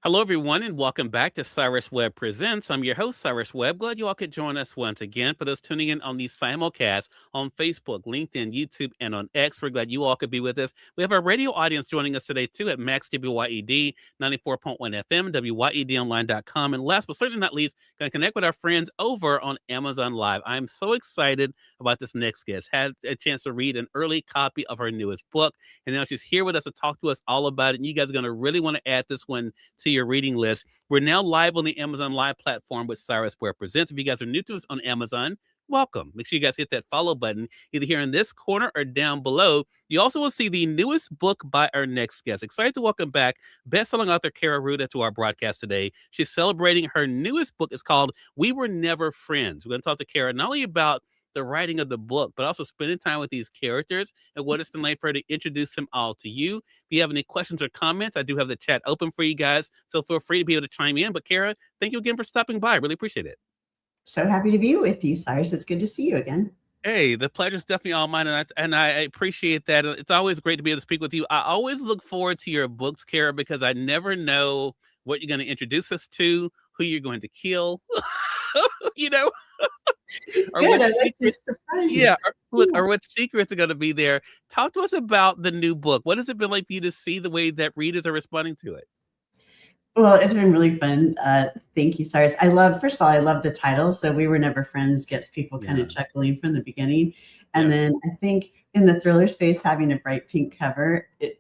Hello, everyone, and welcome back to Cyrus Webb Presents. I'm your host, Cyrus Webb. Glad you all could join us once again. For those tuning in on the simulcast on Facebook, LinkedIn, YouTube, and on X, we're glad you all could be with us. We have our radio audience joining us today, too, at Max WYED 94.1 FM, WYEDonline.com. And last but certainly not least, going to connect with our friends over on Amazon Live. I'm so excited about this next guest. Had a chance to read an early copy of her newest book, and now she's here with us to talk to us all about it. And you guys are going to really want to add this one to your reading list. We're now live on the Amazon Live platform with Cyrus Webb Presents. If you guys are new to us on Amazon, welcome. Make sure you guys hit that follow button either here in this corner or down below. You also will see the newest book by our next guest. Excited to welcome back bestselling author Kaira Rouda to our broadcast today. She's celebrating her newest book. It's called We Were Never Friends. We're going to talk to Kaira not only about the writing of the book, but also spending time with these characters and what it's been like for her to introduce them all to you. If you have any questions or comments, I do have the chat open for you guys, so feel free to be able to chime in. But Kaira, thank you again for stopping by. Really appreciate it. So happy to be with you, Cyrus. It's good to see you again. Hey, the pleasure's definitely all mine, and I appreciate that. It's always great to be able to speak with you. I always look forward to your books, Kaira, because I never know what you're going to introduce us to, who you're going to kill, you know, or Good. what I'd like to secrets. surprise you. Yeah, or what secrets are going to be there. Talk to us about the new book. What has it been like for you to see the way that readers are responding to it? Well, it's been really fun. Thank you, Cyrus. First of all, I love the title. So We Were Never Friends gets people kind of chuckling from the beginning. And then I think in the thriller space, having a bright pink cover, it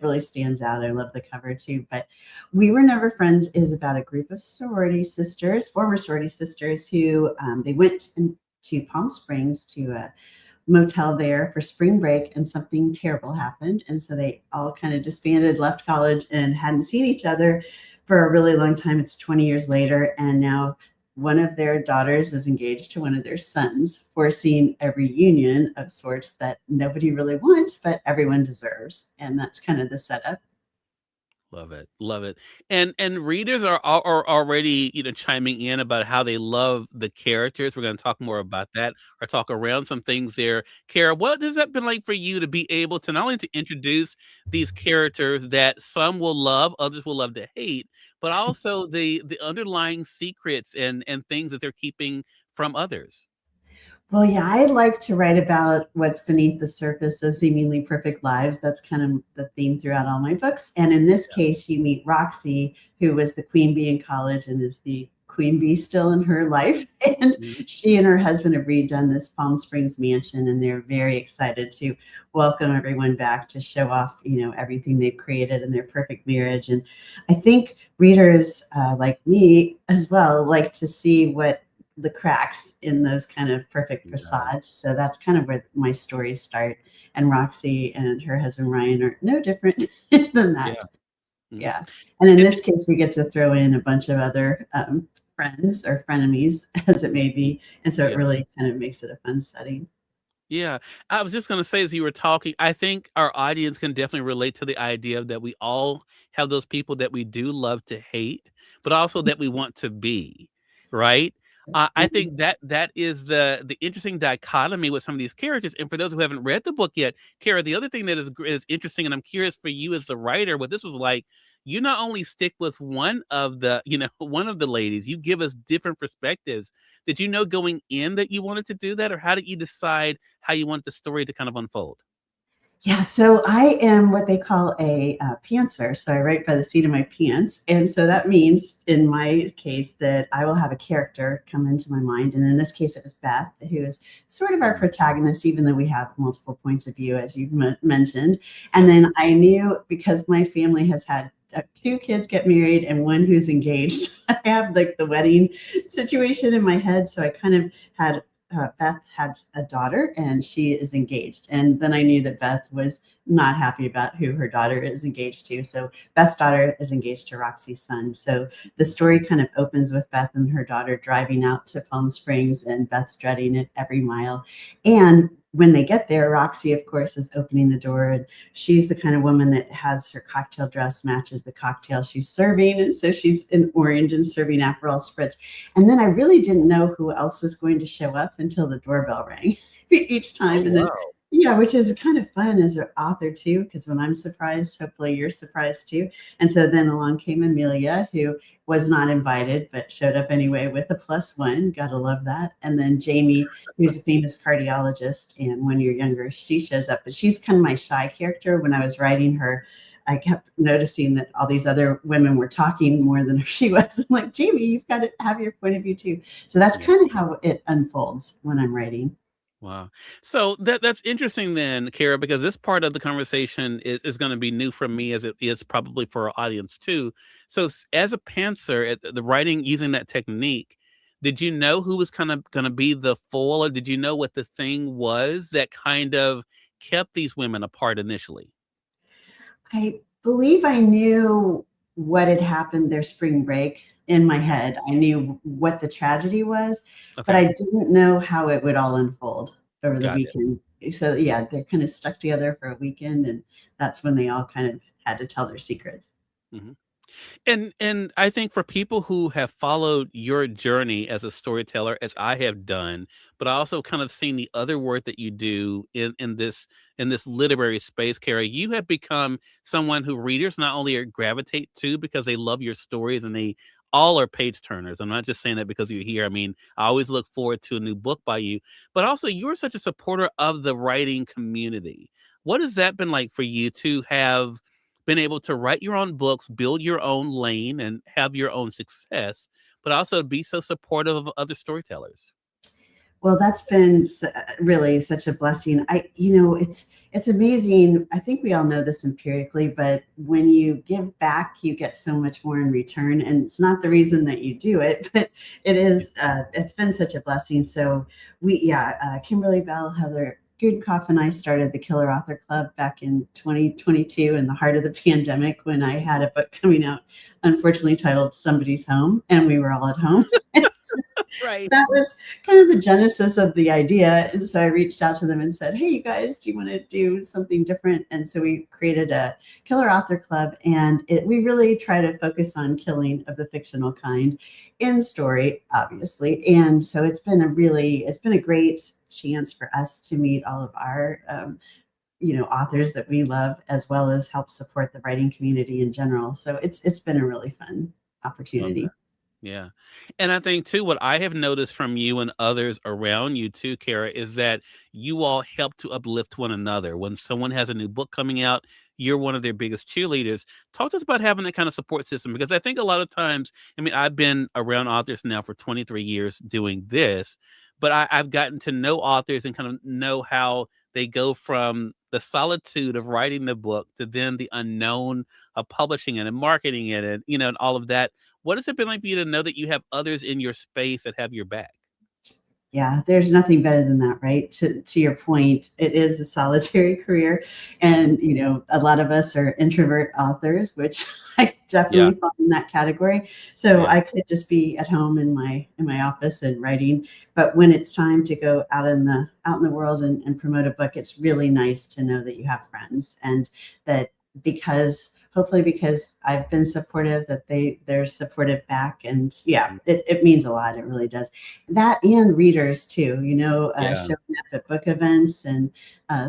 really stands out. I love the cover too. But We Were Never Friends is about a group of sorority sisters, former sorority sisters, who they went to Palm Springs to a motel there for spring break, and something terrible happened. And so they all kind of disbanded, left college, and hadn't seen each other for a really long time. It's 20 years later. And now one of their daughters is engaged to one of their sons, forcing a reunion of sorts that nobody really wants, but everyone deserves. And that's kind of the setup. Love it, love it, and readers are already chiming in about how they love the characters. We're going to talk more about that, or talk around some things there. Kara, what has that been like for you to be able to not only to introduce these characters that some will love, others will love to hate, but also the underlying secrets and things that they're keeping from others? Well, yeah, I like to write about what's beneath the surface of seemingly perfect lives. That's kind of the theme throughout all my books. And in this case, you meet Roxy, who was the queen bee in college and is the queen bee still in her life. And she and her husband have redone this Palm Springs mansion, and they're very excited to welcome everyone back to show off, everything they've created in their perfect marriage. And I think readers like me as well like to see what the cracks in those kind of perfect facades. So that's kind of where my stories start. And Roxy and her husband Ryan are no different than that. Yeah. And in this case, we get to throw in a bunch of other friends or frenemies, as it may be. And so it really kind of makes it a fun setting. Yeah, I was just going to say, as you were talking, I think our audience can definitely relate to the idea that we all have those people that we do love to hate, but also that we want to be, right? I think that is the interesting dichotomy with some of these characters. And for those who haven't read the book yet, Kara, the other thing that is interesting, and I'm curious for you as the writer, what this was like. You not only stick with one of the one of the ladies, you give us different perspectives. Did you know going in that you wanted to do that, or how did you decide how you want the story to kind of unfold? Yeah, so I am what they call a pantser. So I write by the seat of my pants. And so that means, in my case, that I will have a character come into my mind. And in this case, it was Beth, who is sort of our protagonist, even though we have multiple points of view, as you've mentioned. And then I knew, because my family has had 2 kids get married and one who's engaged, I have like the wedding situation in my head. So I kind of had Beth has a daughter and she is engaged. And then I knew that Beth was not happy about who her daughter is engaged to. So Beth's daughter is engaged to Roxy's son. So the story kind of opens with Beth and her daughter driving out to Palm Springs, and Beth's dreading it every mile. And when they get there, Roxy, of course, is opening the door, and she's the kind of woman that has her cocktail dress matches the cocktail she's serving. And so she's in orange and serving Aperol spritz. And then I really didn't know who else was going to show up until the doorbell rang each time. And then Yeah, which is kind of fun as an author too, because when I'm surprised, hopefully you're surprised too. And so then along came Amelia, who was not invited but showed up anyway with a +1. Gotta love that. And then Jamie, who's a famous cardiologist, and when you're younger, she shows up, but she's kind of my shy character. When I was writing her, I kept noticing that all these other women were talking more than she was. I'm like, Jamie, you've got to have your point of view too. So that's Yeah. kind of how it unfolds when I'm writing. Wow. So that's interesting then, Kara, because this part of the conversation is going to be new for me as it is probably for our audience too. So as a pantser, at the writing using that technique, did you know who was kind of going to be the foil, or did you know what the thing was that kind of kept these women apart initially? I believe I knew what had happened their spring break in my head. I knew what the tragedy was, but Okay, I didn't know how it would all unfold over the got it. weekend. So yeah, they're kind of stuck together for a weekend, and that's when they all kind of had to tell their secrets. Mhm. And I think for people who have followed your journey as a storyteller, as I have done, but I also kind of seen the other work that you do in this literary space, Carrie, you have become someone who readers not only gravitate to because they love your stories and they all are page turners. I'm not just saying that because you're here. I mean, I always look forward to a new book by you, but also you're such a supporter of the writing community. What has that been like for you to have been able to write your own books, build your own lane, and have your own success, but also be so supportive of other storytellers? Well, that's been really such a blessing. It's amazing. I think we all know this empirically, but when you give back, you get so much more in return. And it's not the reason that you do it, but it is. It's been such a blessing. So Kimberly Bell, Heather Gudenkoff, and I started the Killer Author Club back in 2022 in the heart of the pandemic when I had a book coming out, unfortunately titled "Somebody's Home," and we were all at home. Right. That was kind of the genesis of the idea. And so I reached out to them and said, hey, you guys, do you want to do something different? And so we created a Killer Author Club. And we really try to focus on killing of the fictional kind in story, obviously. And so it's been a great chance for us to meet all of our authors that we love, as well as help support the writing community in general. So it's been a really fun Love that. opportunity. Yeah. And I think too, what I have noticed from you and others around you too, Kara, is that you all help to uplift one another. When someone has a new book coming out, you're one of their biggest cheerleaders. Talk to us about having that kind of support system because I think a lot of times, I mean, I've been around authors now for 23 years doing this, but I've gotten to know authors and kind of know how they go from the solitude of writing the book to then the unknown of publishing it and marketing it and, and all of that. What has it been like for you to know that you have others in your space that have your back? Yeah, there's nothing better than that, right? To your point, it is a solitary career, and a lot of us are introvert authors, which I Yeah, definitely fall in that category. So yeah, I could just be at home in my office and writing, but when it's time to go out in the world and promote a book, it's really nice to know that you have friends, and that because hopefully because I've been supportive, that they're supportive back, and yeah, mm, it means a lot. It really does. That and readers too, yeah. showing up at book events and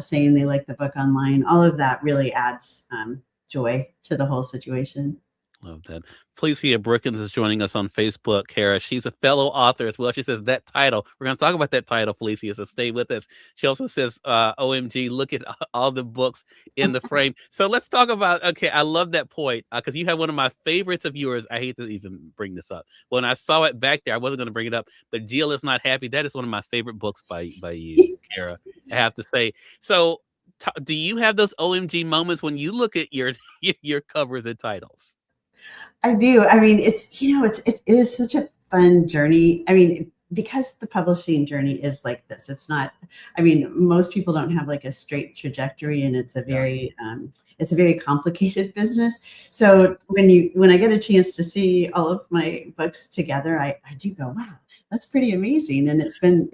saying they like the book online. All of that really adds joy to the whole situation. Love that. Felicia Brookins is joining us on Facebook, Kara. She's a fellow author as well. She says that title. We're going to talk about that title, Felicia, so stay with us. She also says, OMG, look at all the books in the frame. So let's talk about, okay, I love that point because you have one of my favorites of yours. I hate to even bring this up. When I saw it back there, I wasn't going to bring it up, but Jill is Not Happy. That is one of my favorite books by you, Kara, I have to say. So do you have those OMG moments when you look at your, your covers and titles? I do. I mean, it is such a fun journey. I mean, because the publishing journey is like this. It's not. I mean, most people don't have like a straight trajectory, and Yeah, it's a very complicated business. yeah. So when I get a chance to see all of my books together, I do go, wow, that's pretty amazing, and it's been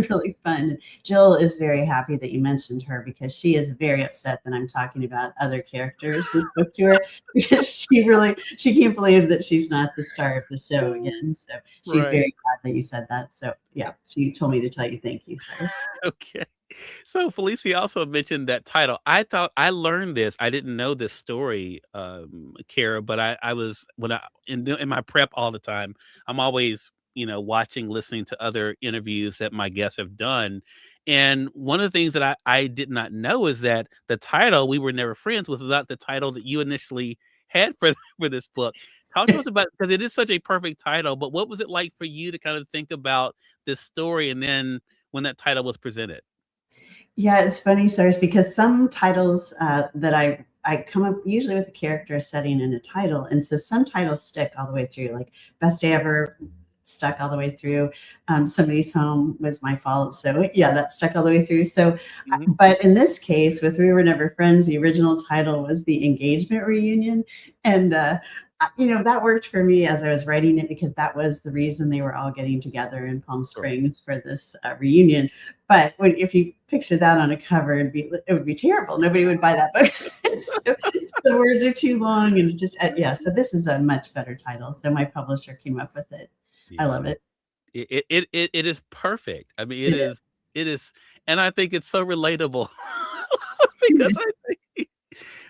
really fun. Jill is very happy that you mentioned her because she is very upset that I'm talking about other characters who spoke to her because she can't believe that she's not the star of the show again. So she's Right. very glad that you said that. So yeah, she told me to tell you thank you. Sorry. Okay. So Felicia also mentioned that title. I thought I learned this. I didn't know this story, Kara, but I was when I in my prep all the time. I'm always watching, listening to other interviews that my guests have done, and one of the things that I did not know is that the title "We Were Never Friends" was not the title that you initially had for for this book. Talk to us about, because it is such a perfect title. But what was it like for you to kind of think about this story, and then when that title was presented? Yeah, it's funny, Cyrus, because some titles that I come up usually with a character, a setting, and a title, and so some titles stick all the way through. Like Best Day Ever stuck all the way through. Somebody's Home was my fault, so yeah, that stuck all the way through. So, Mhm. but in this case, with We Were Never Friends, the original title was The Engagement Reunion, and that worked for me as I was writing it because that was the reason they were all getting together in Palm Correct. Springs for this reunion. But if you picture that on a cover, it would be terrible. Nobody would buy that book. So the words are too long, and just yeah. So this is a much better title. So my publisher came up with it. I Yeah. love it. It is perfect. I mean, It is. it is, and I think it's so relatable because I think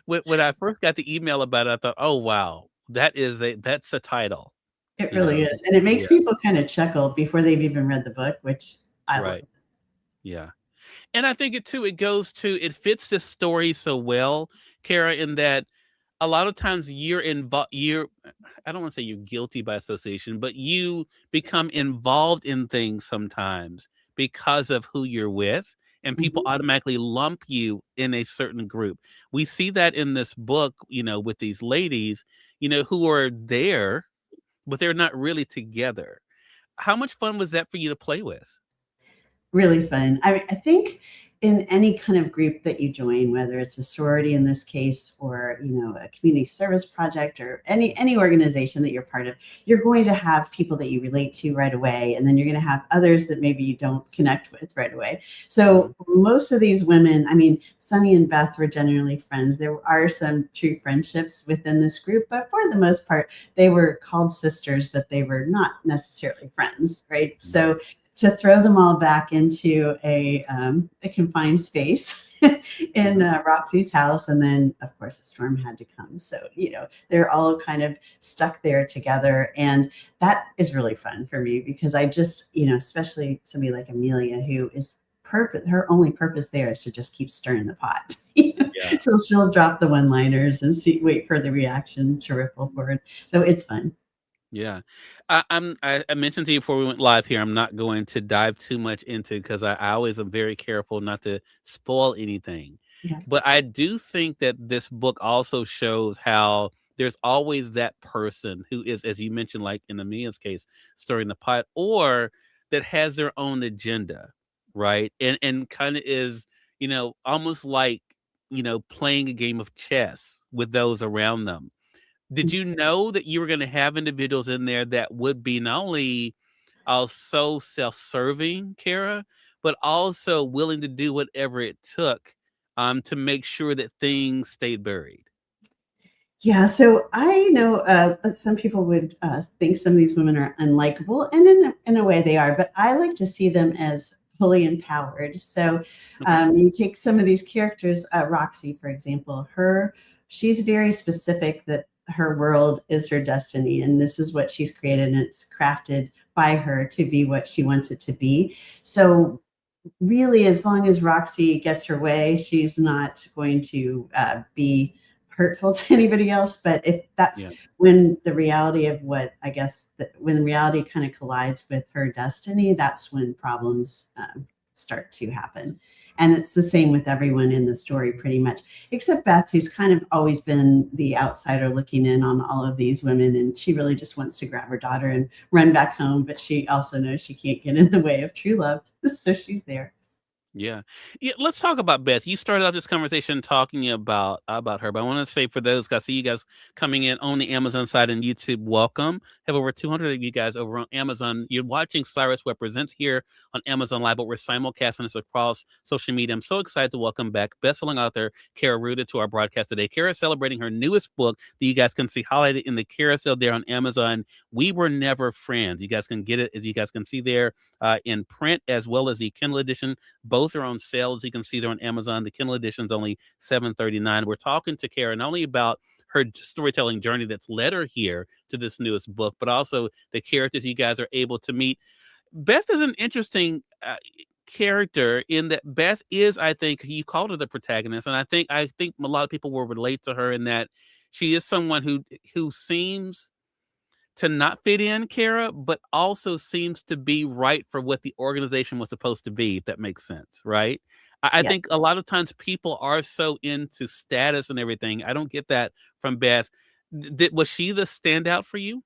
when I first got the email about it, I thought, "Oh, wow. That's a title." It You really know? is, and it makes Yeah, people kind of chuckle before they've even read the book, which I love. right. Yeah. And I think it fits this story so well, Kara, in that a lot of times you're I don't want to say you're guilty by association, but you become involved in things sometimes because of who you're with, and people Mhm. automatically lump you in a certain group. We see that in this book, with these ladies, who are there, but they're not really together. How much fun was that for you to play with? Really fun. I think in any kind of group that you join, whether it's a sorority in this case, or a community service project, or any organization that you're part of, you're going to have people that you relate to right away, and then you're going to have others that maybe you don't connect with right away. Mhm. So most of these women, I mean, Sunny and Beth were generally friends. There are some true friendships within this group, but for the most part, they were called sisters, but they were not necessarily friends, right? Right. So to throw them all back into a confined space in Mhm. Roxy's house. And then, of course, a storm had to come. So, they're all kind of stuck there together. And that is really fun for me because I just, especially somebody like Amelia, who is her only purpose there is to just keep stirring the pot. Yeah. So she'll drop the one liners and wait for the reaction to ripple forward. So it's fun. Yeah. I mentioned to you before we went live here, I'm not going to dive too much into, because I always am very careful not to spoil anything. Yeah. But I do think that this book also shows how there's always that person who is, as you mentioned, like in Amelia's case, stirring the pot, or that has their own agenda, right? And kind of is, almost like, playing a game of chess with those around them. Did you know that you were gonna have individuals in there that would be not only, so self-serving, Kara, but also willing to do whatever it took, to make sure that things stayed buried? Yeah, so I know some people would think some of these women are unlikable, and in a way they are, but I like to see them as fully empowered. So Okay. you take some of these characters, Roxy, for example, she's very specific that her world is her destiny, and this is what she's created, and it's crafted by her to be what she wants it to be. So really, as long as Roxy gets her way, she's not going to be hurtful to anybody else. But if that's Yeah. when the reality of what I guess when reality kind of collides with her destiny, that's when problems start to happen. And it's the same with everyone in the story, pretty much, except Beth, who's kind of always been the outsider looking in on all of these women. And she really just wants to grab her daughter and run back home. But she also knows she can't get in the way of true love. So she's there. Yeah. Yeah, let's talk about Beth. You started out this conversation talking about her, but I wanna say, for those, 'cause I see you guys coming in on the Amazon side and YouTube, welcome. have over 200 of you guys over on Amazon. You're watching Cyrus Webb Presents here on Amazon Live, but we're simulcasting this across social media. I'm so excited to welcome back bestselling author Kaira Rouda to our broadcast today. Kaira is celebrating her newest book that you guys can see highlighted in the carousel there on Amazon. We Were Never Friends. You guys can get it, as you guys can see there, in print as well as the Kindle edition. Both are on sale, as you can see there on Amazon. The Kindle edition is only $7.39. We're talking to Kaira not only about her storytelling journey that's led her here to this newest book, but also the characters you guys are able to meet. Beth is an interesting character in that Beth is, I think, you called her the protagonist, and I think a lot of people will relate to her in that she is someone who seems to not fit in, Kara, but also seems to be right for what the organization was supposed to be, if that makes sense, right? I Yeah. think a lot of times people are so into status and everything. I don't get that from Beth. Was she the standout for you?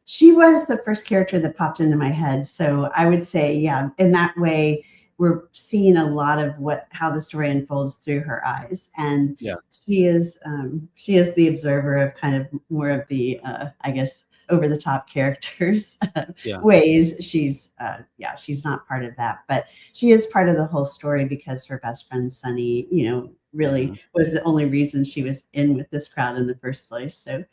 She was the first character that popped into my head. So I would say, yeah, in that way, we're seeing a lot of how the story unfolds through her eyes. And Yeah, she is the observer of kind of more of the, I guess, over the top characters yeah, ways. Yeah, she's not part of that, but she is part of the whole story because her best friend Sunny, yeah, really was the only reason she was in with this crowd in the first place. So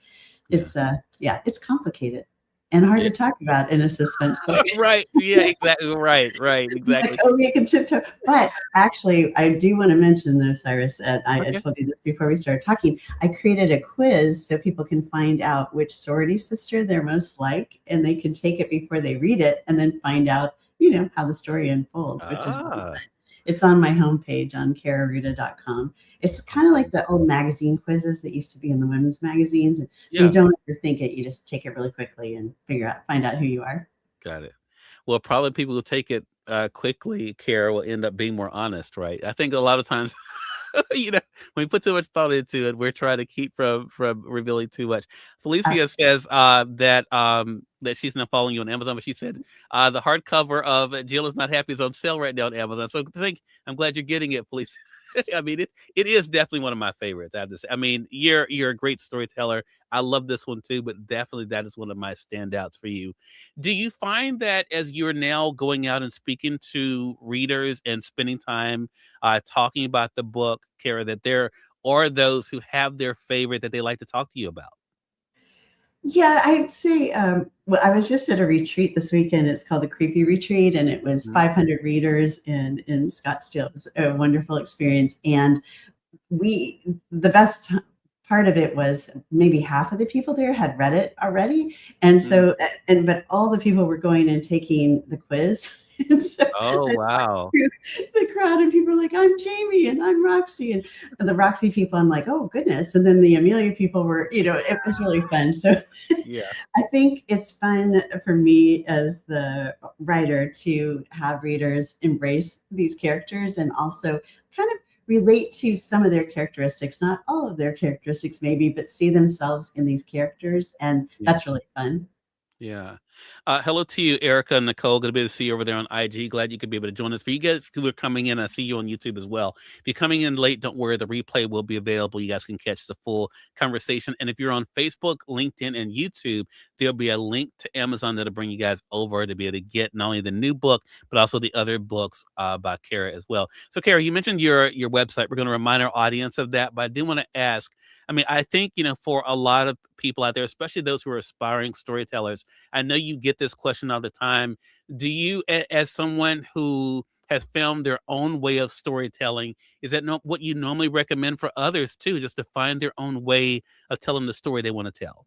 yeah, yeah, it's complicated and hard yeah. to talk about in a suspense book. Right. Yeah, exactly. Right. Right. Like, Exactly. oh, you can tiptoe. But actually, I do want to mention though, Cyrus, and I Okay. told you this before we started talking. I created a quiz so people can find out which sorority sister they're most like, and they can take it before they read it and then find out, how the story unfolds, which is really Ah, fun. It's on my homepage on kararuda.com. It's kind of like awesome. the old magazine quizzes that used to be in the women's magazines. So you Yeah. don't overthink it. You just take it really quickly and find out who you are. Got it. Well, probably people who take it quickly, Kara, will end up being more honest, right? I think a lot of times when we put too much thought into it, we're trying to keep from revealing too much. Felicia says that she's not following you on Amazon, but she said the hardcover of Jill is Not Happy is on sale right now on Amazon. So I'm glad you're getting it, Felicia. I mean, it is definitely one of my favorites. I have to say. I mean, you're a great storyteller. I love this one too, but definitely that is one of my standouts for you. Do you find that as you're now going out and speaking to readers and spending time talking about the book, Kara, that there are those who have their favorite that they like to talk to you about? Yeah, I'd say, well, I was just at a retreat this weekend. It's called the Creepy Retreat, and it was Mhm. 500 readers in Scottsdale. It was a wonderful experience. And the best part of it was maybe half of the people there had read it already. And Mm. so, but all the people were going and taking the quiz. And so Oh, I walked wow. through the crowd and people were like, I'm Jamie and I'm Roxy. And the Roxy people, I'm like, oh goodness. And then the Amelia people were, it was really fun. So Yeah. I think it's fun for me as the writer to have readers embrace these characters and also kind of relate to some of their characteristics, not all of their characteristics maybe, but see themselves in these characters. And Yeah. that's really fun. Yeah. Hello to you, Erica and Nicole. Good to be able to see you over there on IG. Glad you could be able to join us. For you guys who are coming in, I see you on YouTube as well. If you're coming in late, don't worry. The replay will be available. You guys can catch the full conversation. And if you're on Facebook, LinkedIn, and YouTube, there'll be a link to Amazon that'll bring you guys over to be able to get not only the new book, but also the other books by Kara as well. So, Kara, you mentioned your website. We're going to remind our audience of that, but I do want to ask. I mean, I think, for a lot of people out there, especially those who are aspiring storytellers, I know you get this question all the time. Do you, as someone who has found their own way of storytelling, is that what you normally recommend for others too, just to find their own way of telling the story they want to tell?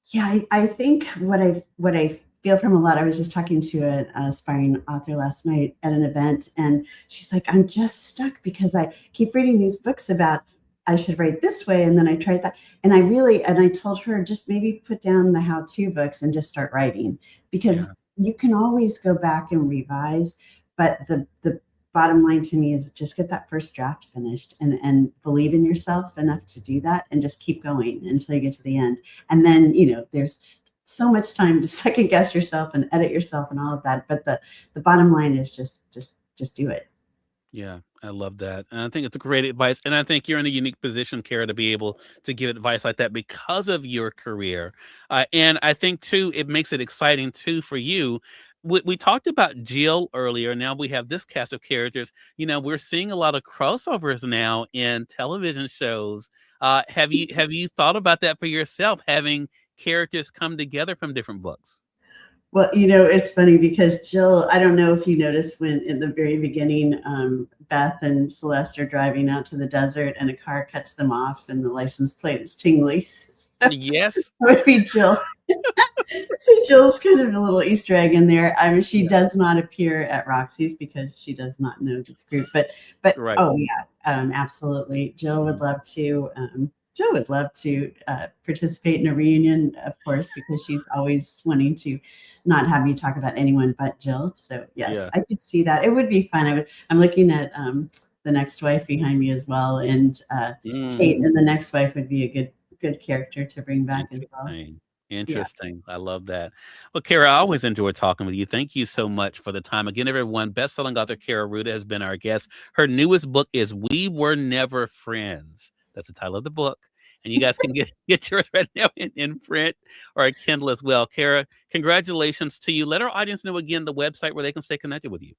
Yeah, I think what I feel from a lot. I was just talking to an aspiring author last night at an event, and she's like, "I'm just stuck because I keep reading these books about I should write this way, and then I tried that." And I told her just maybe put down the how-to books and just start writing Yeah, because you can always go back and revise, but the bottom line to me is just get that first draft finished and believe in yourself enough to do that and just keep going until you get to the end. And then, there's so much time to second guess yourself and edit yourself and all of that. But the bottom line is just do it. yeah. I love that. And I think it's a great advice. And I think you're in a unique position, Kara, to be able to give advice like that because of your career. And I think, too, it makes it exciting, too, for you. We talked about Jill earlier. Now we have this cast of characters. We're seeing a lot of crossovers now in television shows. Have you thought about that for yourself, having characters come together from different books? Well, it's funny because Jill, I don't know if you noticed when in the very beginning, Beth and Celeste are driving out to the desert and a car cuts them off and the license plate is tingly. So that Yes. would be Jill. So Jill's kind of a little Easter egg in there. I mean, she Yeah. does not appear at Roxy's because she does not know this group. But Right. oh yeah, absolutely. Jill would love to. Jill would love to participate in a reunion, of course, because she's always wanting to not have you talk about anyone but Jill. So yes, Yeah. I could see that. It would be fun. I'm looking at the next wife behind me as well, and Kate Mm. and the next wife would be a good character to bring back as well. Interesting. Yeah. Interesting. I love that. Well, Kara, I always enjoy talking with you. Thank you so much for the time. Again, everyone, best-selling author Kaira Rouda has been our guest. Her newest book is We Were Never Friends. That's the title of the book. And you guys can get yours right now in print or a Kindle as well. Kara, congratulations to you. Let our audience know again the website where they can stay connected with you.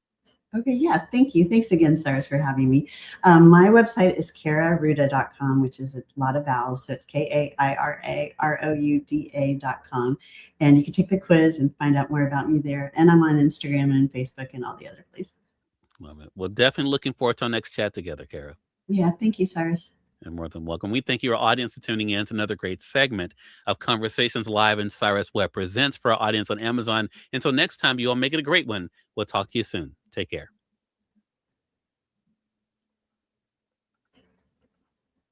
Okay, yeah, thank you. Thanks again, Cyrus, for having me. My website is kairarouda.com, which is a lot of vowels. So it's KAIRAROUDA.com. And you can take the quiz and find out more about me there. And I'm on Instagram and Facebook and all the other places. Love it. Well, definitely looking forward to our next chat together, Kara. Yeah, thank you, Cyrus. And more than welcome. We thank your audience for tuning in to another great segment of Conversations Live and Cyrus Webb Presents for our audience on Amazon. Until next time, you all make it a great one. We'll talk to you soon. Take care.